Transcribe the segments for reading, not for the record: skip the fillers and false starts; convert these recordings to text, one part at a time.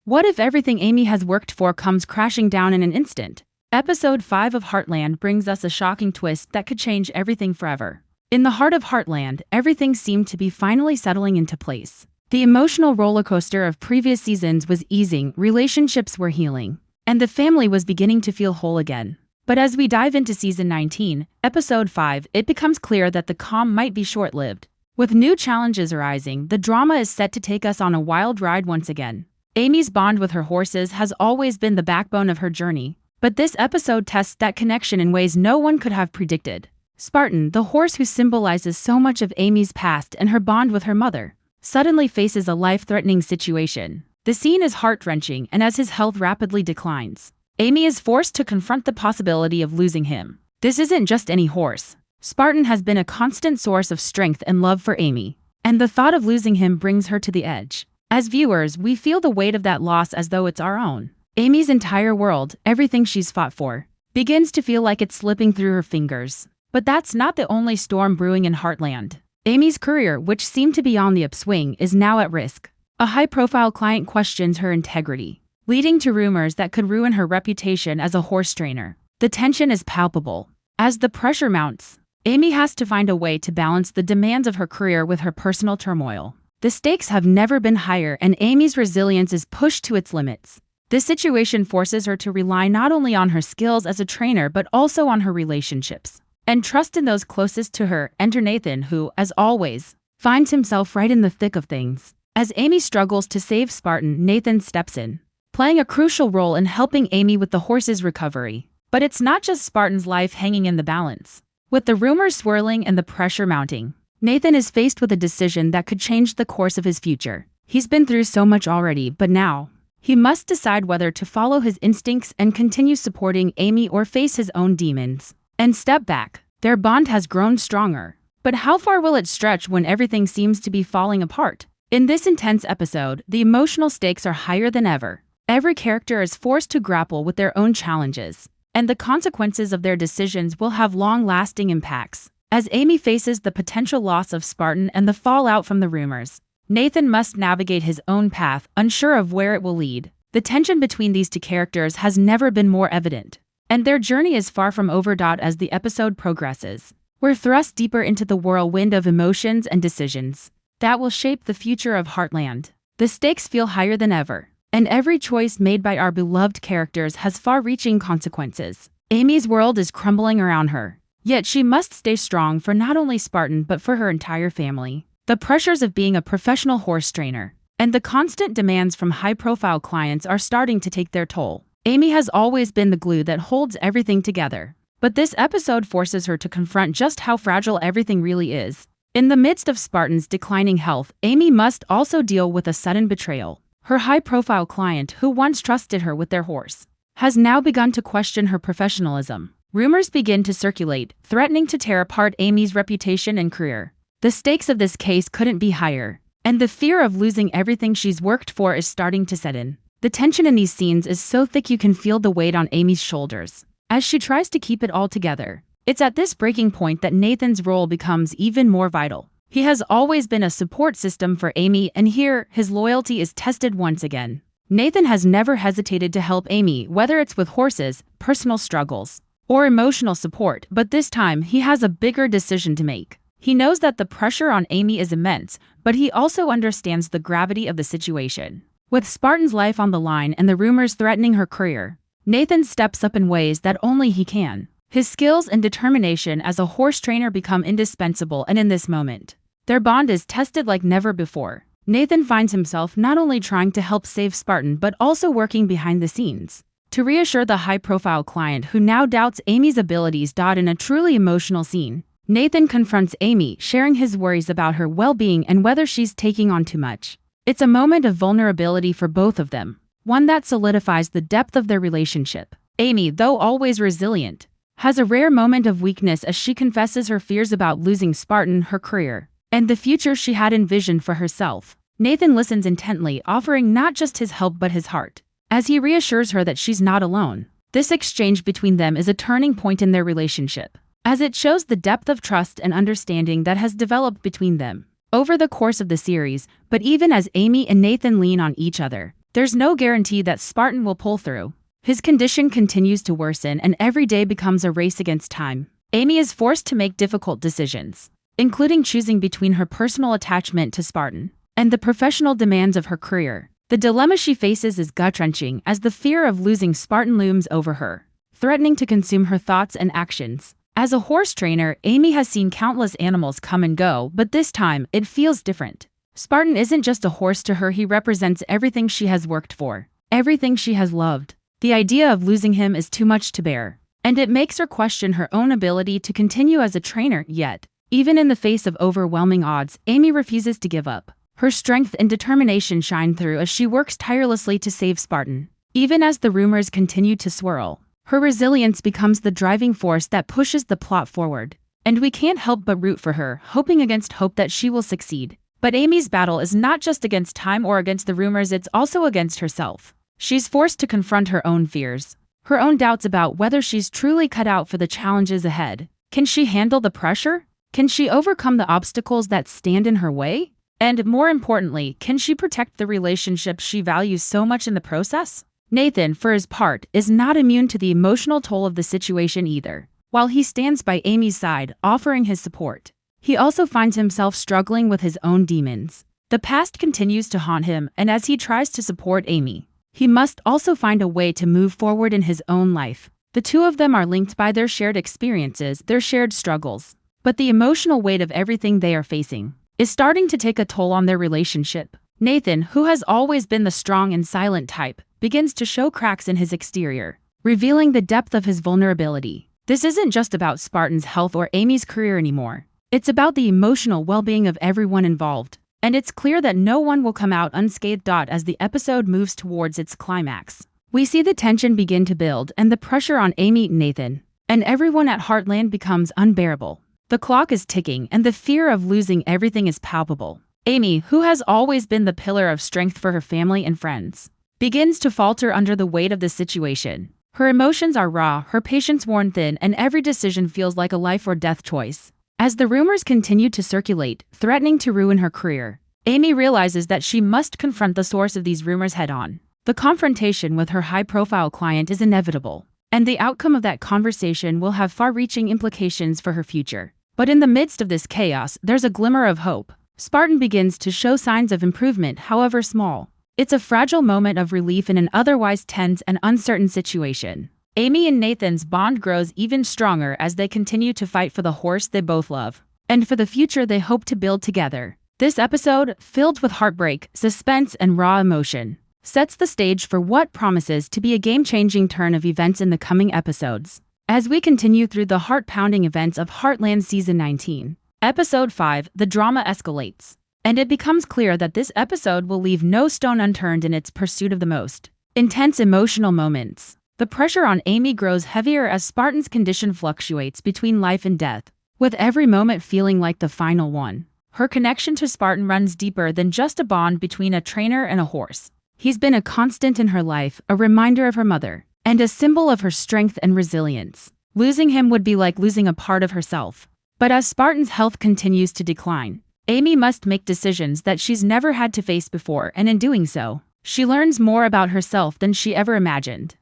What if everything Amy has worked for comes crashing down in an instant? Episode 5 of Heartland brings us a shocking twist that could change everything forever. In the heart of Heartland, everything seemed to be finally settling into place. The emotional rollercoaster of previous seasons was easing, relationships were healing, and the family was beginning to feel whole again. But as we dive into Season 19, Episode 5, it becomes clear that the calm might be short-lived. With new challenges arising, the drama is set to take us on a wild ride once again. Amy's bond with her horses has always been the backbone of her journey, but this episode tests that connection in ways no one could have predicted. Spartan, the horse who symbolizes so much of Amy's past and her bond with her mother, suddenly faces a life-threatening situation. The scene is heart-wrenching, and as his health rapidly declines, Amy is forced to confront the possibility of losing him. This isn't just any horse. Spartan has been a constant source of strength and love for Amy, and the thought of losing him brings her to the edge. As viewers, we feel the weight of that loss as though it's our own. Amy's entire world, everything she's fought for, begins to feel like it's slipping through her fingers. But that's not the only storm brewing in Heartland. Amy's career, which seemed to be on the upswing, is now at risk. A high-profile client questions her integrity, leading to rumors that could ruin her reputation as a horse trainer. The tension is palpable. As the pressure mounts, Amy has to find a way to balance the demands of her career with her personal turmoil. The stakes have never been higher, and Amy's resilience is pushed to its limits. This situation forces her to rely not only on her skills as a trainer but also on her relationships and trust in those closest to her. Enter Nathan, who, as always, finds himself right in the thick of things. As Amy struggles to save Spartan, Nathan steps in, playing a crucial role in helping Amy with the horse's recovery. But it's not just Spartan's life hanging in the balance. With the rumors swirling and the pressure mounting, Nathan is faced with a decision that could change the course of his future. He's been through so much already, but now, he must decide whether to follow his instincts and continue supporting Amy or face his own demons and step back. Their bond has grown stronger. But how far will it stretch when everything seems to be falling apart? In this intense episode, the emotional stakes are higher than ever. Every character is forced to grapple with their own challenges, and the consequences of their decisions will have long-lasting impacts. As Amy faces the potential loss of Spartan and the fallout from the rumors, Nathan must navigate his own path, unsure of where it will lead. The tension between these two characters has never been more evident, and their journey is far from over. As the episode progresses, we're thrust deeper into the whirlwind of emotions and decisions that will shape the future of Heartland. The stakes feel higher than ever, and every choice made by our beloved characters has far-reaching consequences. Amy's world is crumbling around her, yet she must stay strong for not only Spartan but for her entire family. The pressures of being a professional horse trainer and the constant demands from high-profile clients are starting to take their toll. Amy has always been the glue that holds everything together, but this episode forces her to confront just how fragile everything really is. In the midst of Spartan's declining health, Amy must also deal with a sudden betrayal. Her high-profile client, who once trusted her with their horse, has now begun to question her professionalism. Rumors begin to circulate, threatening to tear apart Amy's reputation and career. The stakes of this case couldn't be higher, and the fear of losing everything she's worked for is starting to set in. The tension in these scenes is so thick you can feel the weight on Amy's shoulders as she tries to keep it all together. It's at this breaking point that Nathan's role becomes even more vital. He has always been a support system for Amy, and here, his loyalty is tested once again. Nathan has never hesitated to help Amy, whether it's with horses, personal struggles, or emotional support, but this time he has a bigger decision to make. He knows that the pressure on Amy is immense, but he also understands the gravity of the situation. With Spartan's life on the line and the rumors threatening her career, Nathan steps up in ways that only he can. His skills and determination as a horse trainer become indispensable, and in this moment, their bond is tested like never before. Nathan finds himself not only trying to help save Spartan but also working behind the scenes to reassure the high-profile client who now doubts Amy's abilities. In a truly emotional scene, Nathan confronts Amy, sharing his worries about her well-being and whether she's taking on too much. It's a moment of vulnerability for both of them, one that solidifies the depth of their relationship. Amy, though always resilient, has a rare moment of weakness as she confesses her fears about losing Spartan, her career, and the future she had envisioned for herself. Nathan listens intently, offering not just his help but his heart, as he reassures her that she's not alone. This exchange between them is a turning point in their relationship, as it shows the depth of trust and understanding that has developed between them over the course of the series. But even as Amy and Nathan lean on each other, there's no guarantee that Spartan will pull through. His condition continues to worsen and every day becomes a race against time. Amy is forced to make difficult decisions, including choosing between her personal attachment to Spartan and the professional demands of her career. The dilemma she faces is gut-wrenching as the fear of losing Spartan looms over her, threatening to consume her thoughts and actions. As a horse trainer, Amy has seen countless animals come and go, but this time, it feels different. Spartan isn't just a horse to her, he represents everything she has worked for, everything she has loved. The idea of losing him is too much to bear, and it makes her question her own ability to continue as a trainer. Yet, even in the face of overwhelming odds, Amy refuses to give up. Her strength and determination shine through as she works tirelessly to save Spartan. Even as the rumors continue to swirl, her resilience becomes the driving force that pushes the plot forward. And we can't help but root for her, hoping against hope that she will succeed. But Amy's battle is not just against time or against the rumors, it's also against herself. She's forced to confront her own fears, her own doubts about whether she's truly cut out for the challenges ahead. Can she handle the pressure? Can she overcome the obstacles that stand in her way? And more importantly, can she protect the relationships she values so much in the process? Nathan, for his part, is not immune to the emotional toll of the situation either. While he stands by Amy's side, offering his support, he also finds himself struggling with his own demons. The past continues to haunt him, and as he tries to support Amy, he must also find a way to move forward in his own life. The two of them are linked by their shared experiences, their shared struggles. But the emotional weight of everything they are facing is starting to take a toll on their relationship. Nathan, who has always been the strong and silent type, begins to show cracks in his exterior, revealing the depth of his vulnerability. This isn't just about Spartan's health or Amy's career anymore. It's about the emotional well-being of everyone involved. And it's clear that no one will come out unscathed. As the episode moves towards its climax, we see the tension begin to build and the pressure on Amy, Nathan, and everyone at Heartland becomes unbearable. The clock is ticking and the fear of losing everything is palpable. Amy, who has always been the pillar of strength for her family and friends, begins to falter under the weight of the situation. Her emotions are raw, her patience worn thin, and every decision feels like a life or death choice. As the rumors continue to circulate, threatening to ruin her career, Amy realizes that she must confront the source of these rumors head-on. The confrontation with her high-profile client is inevitable, and the outcome of that conversation will have far-reaching implications for her future. But in the midst of this chaos, there's a glimmer of hope. Spartan begins to show signs of improvement, however small. It's a fragile moment of relief in an otherwise tense and uncertain situation. Amy and Nathan's bond grows even stronger as they continue to fight for the horse they both love, and for the future they hope to build together. This episode, filled with heartbreak, suspense, and raw emotion, sets the stage for what promises to be a game-changing turn of events in the coming episodes. As we continue through the heart-pounding events of Heartland Season 19, Episode 5, the drama escalates, and it becomes clear that this episode will leave no stone unturned in its pursuit of the most intense emotional moments. The pressure on Amy grows heavier as Spartan's condition fluctuates between life and death, with every moment feeling like the final one. Her connection to Spartan runs deeper than just a bond between a trainer and a horse. He's been a constant in her life, a reminder of her mother, and a symbol of her strength and resilience. Losing him would be like losing a part of herself. But as Spartan's health continues to decline, Amy must make decisions that she's never had to face before, and in doing so, she learns more about herself than she ever imagined.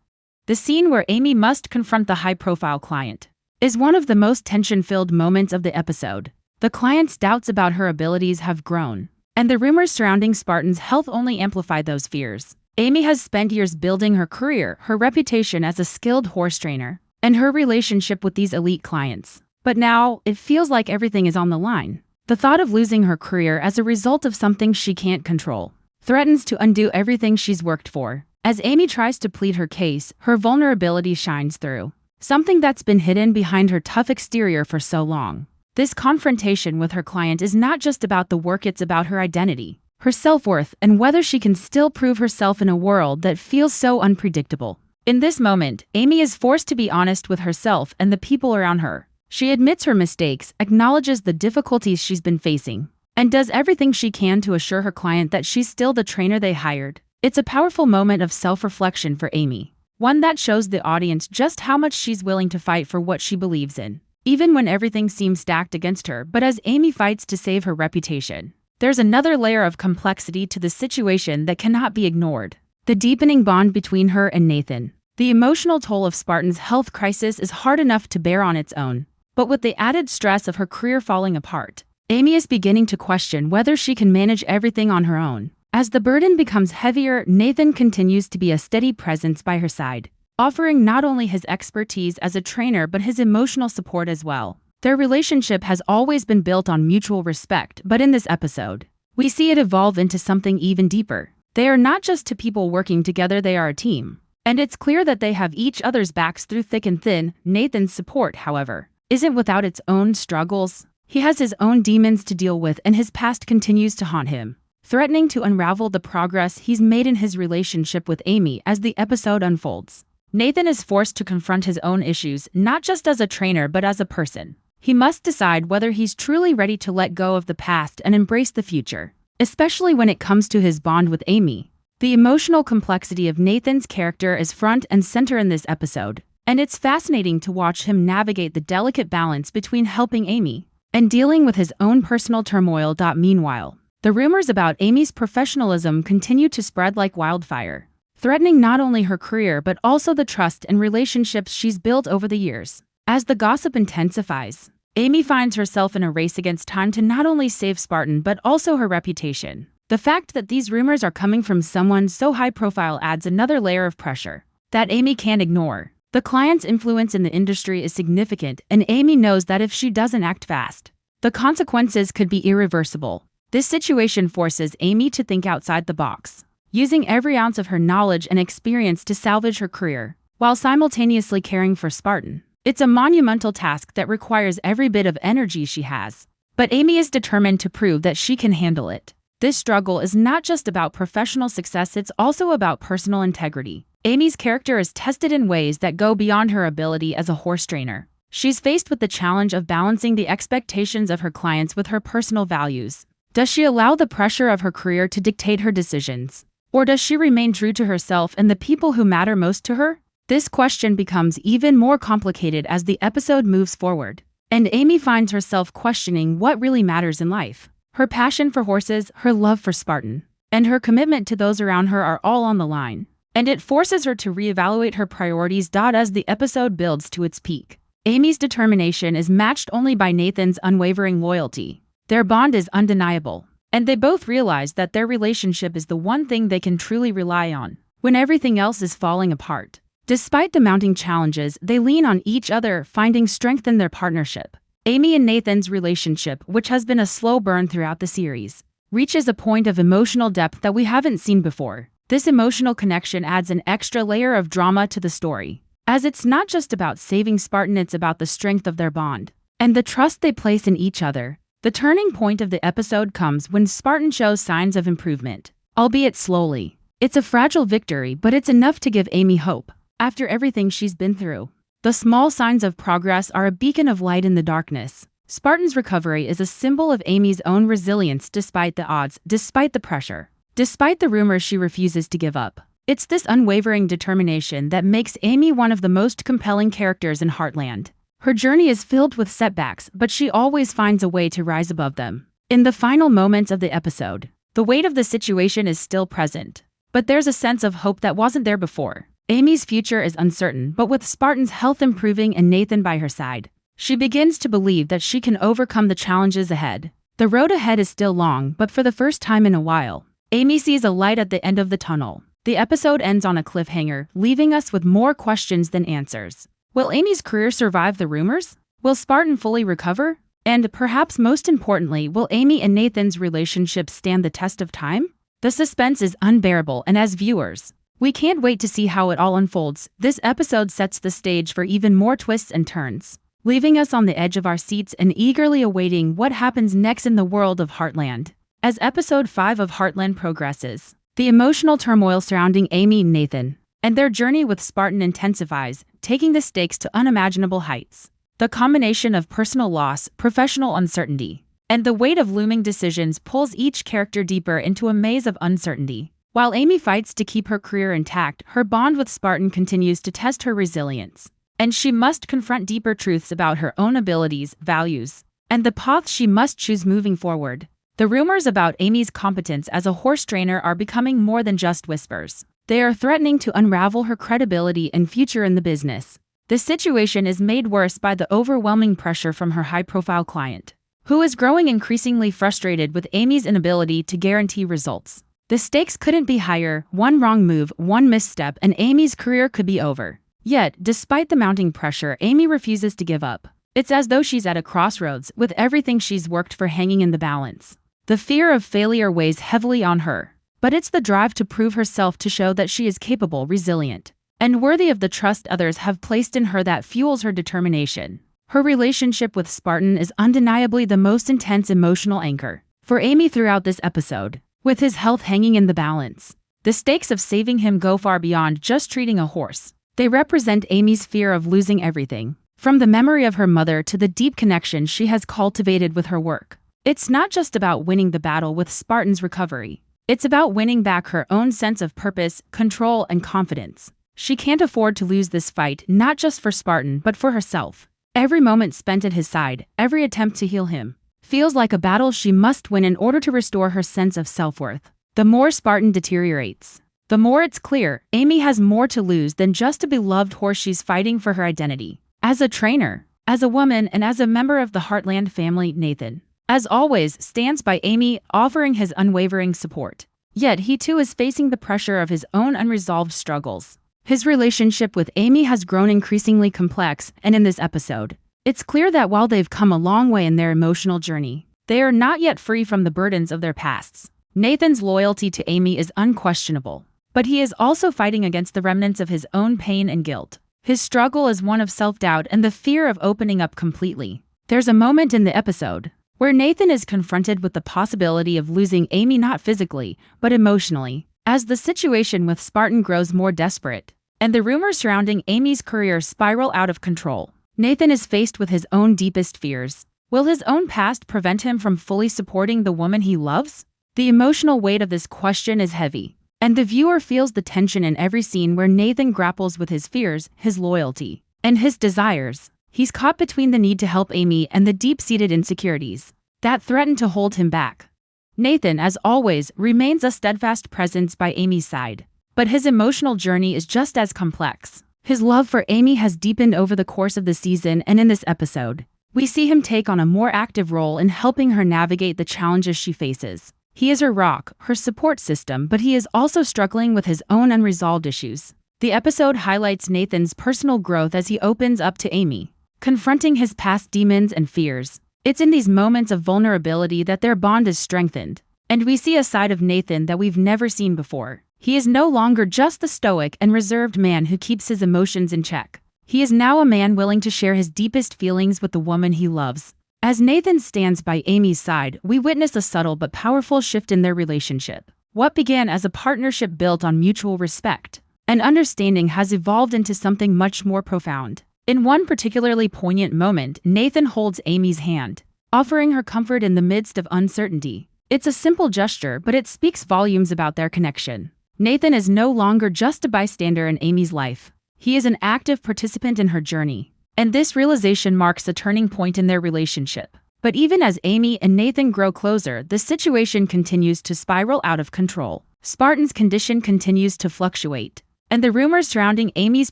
The scene where Amy must confront the high-profile client is one of the most tension-filled moments of the episode. The client's doubts about her abilities have grown, and the rumors surrounding Spartan's health only amplify those fears. Amy has spent years building her career, her reputation as a skilled horse trainer, and her relationship with these elite clients. But now, it feels like everything is on the line. The thought of losing her career as a result of something she can't control threatens to undo everything she's worked for. As Amy tries to plead her case, her vulnerability shines through, something that's been hidden behind her tough exterior for so long. This confrontation with her client is not just about the work, it's about her identity, her self-worth, and whether she can still prove herself in a world that feels so unpredictable. In this moment, Amy is forced to be honest with herself and the people around her. She admits her mistakes, acknowledges the difficulties she's been facing, and does everything she can to assure her client that she's still the trainer they hired. It's a powerful moment of self-reflection for Amy, one that shows the audience just how much she's willing to fight for what she believes in, even when everything seems stacked against her. But as Amy fights to save her reputation, there's another layer of complexity to the situation that cannot be ignored. the deepening bond between her and Nathan. The emotional toll of Spartan's health crisis is hard enough to bear on its own, but with the added stress of her career falling apart, Amy is beginning to question whether she can manage everything on her own. As the burden becomes heavier, Nathan continues to be a steady presence by her side, offering not only his expertise as a trainer but his emotional support as well. Their relationship has always been built on mutual respect, but in this episode, we see it evolve into something even deeper. They are not just two people working together, they are a team. And it's clear that they have each other's backs through thick and thin. Nathan's support, however, isn't without its own struggles. He has his own demons to deal with, and his past continues to haunt him, threatening to unravel the progress he's made in his relationship with Amy as the episode unfolds. Nathan is forced to confront his own issues, not just as a trainer but as a person. He must decide whether he's truly ready to let go of the past and embrace the future, especially when it comes to his bond with Amy. The emotional complexity of Nathan's character is front and center in this episode, and it's fascinating to watch him navigate the delicate balance between helping Amy and dealing with his own personal turmoil. Meanwhile, the rumors about Amy's professionalism continue to spread like wildfire, threatening not only her career but also the trust and relationships she's built over the years. As the gossip intensifies, Amy finds herself in a race against time to not only save Spartan but also her reputation. The fact that these rumors are coming from someone so high-profile adds another layer of pressure that Amy can't ignore. The client's influence in the industry is significant, and Amy knows that if she doesn't act fast, the consequences could be irreversible. This situation forces Amy to think outside the box, using every ounce of her knowledge and experience to salvage her career, while simultaneously caring for Spartan. It's a monumental task that requires every bit of energy she has, but Amy is determined to prove that she can handle it. This struggle is not just about professional success, it's also about personal integrity. Amy's character is tested in ways that go beyond her ability as a horse trainer. She's faced with the challenge of balancing the expectations of her clients with her personal values. Does she allow the pressure of her career to dictate her decisions? Or does she remain true to herself and the people who matter most to her? This question becomes even more complicated as the episode moves forward, and Amy finds herself questioning what really matters in life. Her passion for horses, her love for Spartan, and her commitment to those around her are all on the line, and it forces her to reevaluate her priorities. As the episode builds to its peak, Amy's determination is matched only by Nathan's unwavering loyalty. Their bond is undeniable, and they both realize that their relationship is the one thing they can truly rely on when everything else is falling apart. Despite the mounting challenges, they lean on each other, finding strength in their partnership. Amy and Nathan's relationship, which has been a slow burn throughout the series, reaches a point of emotional depth that we haven't seen before. This emotional connection adds an extra layer of drama to the story, as it's not just about saving Spartan, it's about the strength of their bond and the trust they place in each other. The turning point of the episode comes when Spartan shows signs of improvement, albeit slowly. It's a fragile victory, but it's enough to give Amy hope. After everything she's been through, the small signs of progress are a beacon of light in the darkness. Spartan's recovery is a symbol of Amy's own resilience despite the odds, despite the pressure, despite the rumors. She refuses to give up. It's this unwavering determination that makes Amy one of the most compelling characters in Heartland. Her journey is filled with setbacks, but she always finds a way to rise above them. In the final moments of the episode, the weight of the situation is still present, but there's a sense of hope that wasn't there before. Amy's future is uncertain, but with Spartan's health improving and Nathan by her side, she begins to believe that she can overcome the challenges ahead. The road ahead is still long, but for the first time in a while, Amy sees a light at the end of the tunnel. The episode ends on a cliffhanger, leaving us with more questions than answers. Will Amy's career survive the rumors? Will Spartan fully recover? And perhaps most importantly, will Amy and Nathan's relationship stand the test of time? The suspense is unbearable, and as viewers, we can't wait to see how it all unfolds. This episode sets the stage for even more twists and turns, leaving us on the edge of our seats and eagerly awaiting what happens next in the world of Heartland. As episode 5 of Heartland progresses, the emotional turmoil surrounding Amy and Nathan and their journey with Spartan intensifies, taking the stakes to unimaginable heights. The combination of personal loss, professional uncertainty, and the weight of looming decisions pulls each character deeper into a maze of uncertainty. While Amy fights to keep her career intact, her bond with Spartan continues to test her resilience, and she must confront deeper truths about her own abilities, values, and the path she must choose moving forward. The rumors about Amy's competence as a horse trainer are becoming more than just whispers. They are threatening to unravel her credibility and future in the business. The situation is made worse by the overwhelming pressure from her high-profile client, who is growing increasingly frustrated with Amy's inability to guarantee results. The stakes couldn't be higher. One wrong move, one misstep, and Amy's career could be over. Yet, despite the mounting pressure, Amy refuses to give up. It's as though she's at a crossroads, with everything she's worked for hanging in the balance. The fear of failure weighs heavily on her, but it's the drive to prove herself, to show that she is capable, resilient, and worthy of the trust others have placed in her that fuels her determination. Her relationship with Spartan is undeniably the most intense emotional anchor for Amy throughout this episode. With his health hanging in the balance, the stakes of saving him go far beyond just treating a horse. They represent Amy's fear of losing everything, from the memory of her mother to the deep connection she has cultivated with her work. It's not just about winning the battle with Spartan's recovery. It's about winning back her own sense of purpose, control, and confidence. She can't afford to lose this fight, not just for Spartan, but for herself. Every moment spent at his side, every attempt to heal him, feels like a battle she must win in order to restore her sense of self-worth. The more Spartan deteriorates, the more it's clear Amy has more to lose than just a beloved horse. She's fighting for her identity. As a trainer, as a woman, and as a member of the Heartland family, Nathan, as always, stands by Amy, offering his unwavering support. Yet he too is facing the pressure of his own unresolved struggles. His relationship with Amy has grown increasingly complex, and in this episode, it's clear that while they've come a long way in their emotional journey, they are not yet free from the burdens of their pasts. Nathan's loyalty to Amy is unquestionable, but he is also fighting against the remnants of his own pain and guilt. His struggle is one of self-doubt and the fear of opening up completely. There's a moment in the episode where Nathan is confronted with the possibility of losing Amy, not physically, but emotionally, as the situation with Spartan grows more desperate, and the rumors surrounding Amy's career spiral out of control. Nathan is faced with his own deepest fears. Will his own past prevent him from fully supporting the woman he loves? The emotional weight of this question is heavy, and the viewer feels the tension in every scene where Nathan grapples with his fears, his loyalty, and his desires. He's caught between the need to help Amy and the deep-seated insecurities that threaten to hold him back. Nathan, as always, remains a steadfast presence by Amy's side, but his emotional journey is just as complex. His love for Amy has deepened over the course of the season, and in this episode, we see him take on a more active role in helping her navigate the challenges she faces. He is her rock, her support system, but he is also struggling with his own unresolved issues. The episode highlights Nathan's personal growth as he opens up to Amy, confronting his past demons and fears. It's in these moments of vulnerability that their bond is strengthened, and we see a side of Nathan that we've never seen before. He is no longer just the stoic and reserved man who keeps his emotions in check. He is now a man willing to share his deepest feelings with the woman he loves. As Nathan stands by Amy's side, we witness a subtle but powerful shift in their relationship. What began as a partnership built on mutual respect and understanding has evolved into something much more profound. In one particularly poignant moment, Nathan holds Amy's hand, offering her comfort in the midst of uncertainty. It's a simple gesture, but it speaks volumes about their connection. Nathan is no longer just a bystander in Amy's life. He is an active participant in her journey, and this realization marks a turning point in their relationship. But even as Amy and Nathan grow closer, the situation continues to spiral out of control. Spartan's condition continues to fluctuate, and the rumors surrounding Amy's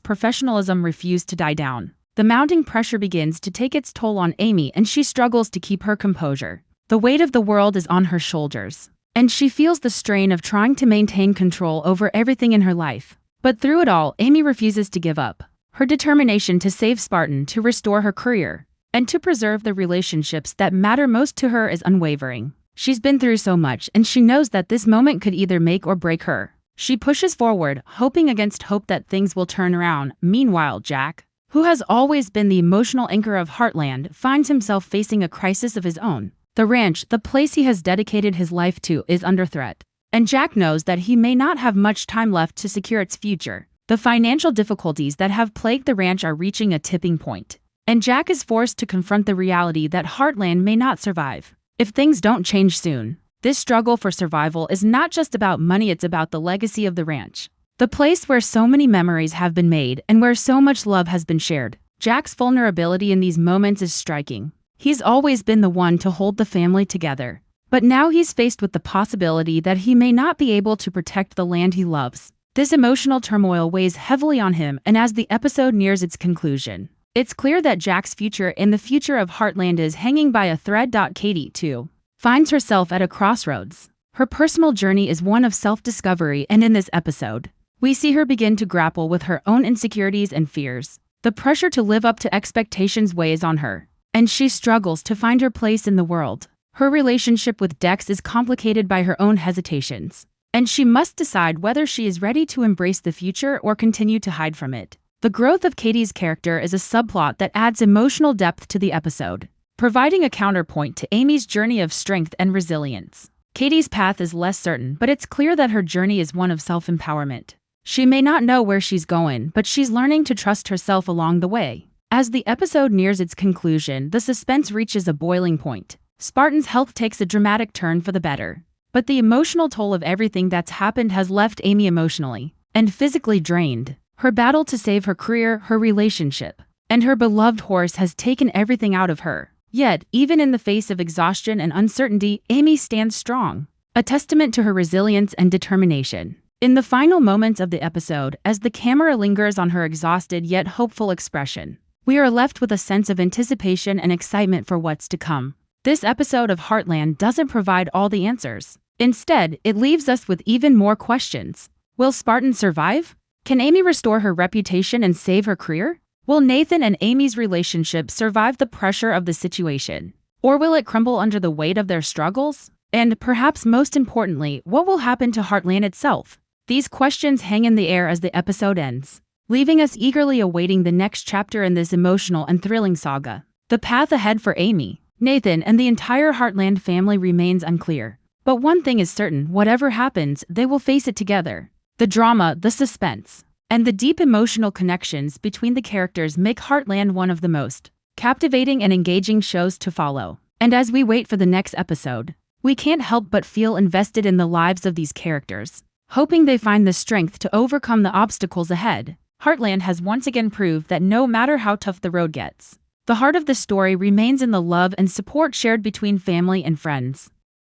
professionalism refuse to die down. The mounting pressure begins to take its toll on Amy, and she struggles to keep her composure. The weight of the world is on her shoulders, and she feels the strain of trying to maintain control over everything in her life. But through it all, Amy refuses to give up. Her determination to save Spartan, to restore her career, and to preserve the relationships that matter most to her is unwavering. She's been through so much, and she knows that this moment could either make or break her. She pushes forward, hoping against hope that things will turn around. Meanwhile, Jack, who has always been the emotional anchor of Heartland, finds himself facing a crisis of his own. The ranch, the place he has dedicated his life to, is under threat, and Jack knows that he may not have much time left to secure its future. The financial difficulties that have plagued the ranch are reaching a tipping point, and Jack is forced to confront the reality that Heartland may not survive if things don't change soon. This struggle for survival is not just about money, it's about the legacy of the ranch, the place where so many memories have been made and where so much love has been shared. Jack's vulnerability in these moments is striking. He's always been the one to hold the family together, but now he's faced with the possibility that he may not be able to protect the land he loves. This emotional turmoil weighs heavily on him, and as the episode nears its conclusion, it's clear that Jack's future and the future of Heartland is hanging by a thread. Katie, too, finds herself at a crossroads. Her personal journey is one of self-discovery, and in this episode, we see her begin to grapple with her own insecurities and fears. The pressure to live up to expectations weighs on her, and she struggles to find her place in the world. Her relationship with Dex is complicated by her own hesitations, and she must decide whether she is ready to embrace the future or continue to hide from it. The growth of Katie's character is a subplot that adds emotional depth to the episode, providing a counterpoint to Amy's journey of strength and resilience. Katie's path is less certain, but it's clear that her journey is one of self-empowerment. She may not know where she's going, but she's learning to trust herself along the way. As the episode nears its conclusion, the suspense reaches a boiling point. Spartan's health takes a dramatic turn for the better, but the emotional toll of everything that's happened has left Amy emotionally and physically drained. Her battle to save her career, her relationship, and her beloved horse has taken everything out of her. Yet, even in the face of exhaustion and uncertainty, Amy stands strong, a testament to her resilience and determination. In the final moments of the episode, as the camera lingers on her exhausted yet hopeful expression, we are left with a sense of anticipation and excitement for what's to come. This episode of Heartland doesn't provide all the answers. Instead, it leaves us with even more questions. Will Spartan survive? Can Amy restore her reputation and save her career? Will Nathan and Amy's relationship survive the pressure of the situation? Or will it crumble under the weight of their struggles? And perhaps most importantly, what will happen to Heartland itself? These questions hang in the air as the episode ends, leaving us eagerly awaiting the next chapter in this emotional and thrilling saga. The path ahead for Amy, Nathan, and the entire Heartland family remains unclear. But one thing is certain, whatever happens, they will face it together. The drama, the suspense, and the deep emotional connections between the characters make Heartland one of the most captivating and engaging shows to follow. And as we wait for the next episode, we can't help but feel invested in the lives of these characters, hoping they find the strength to overcome the obstacles ahead. Heartland has once again proved that no matter how tough the road gets, the heart of the story remains in the love and support shared between family and friends.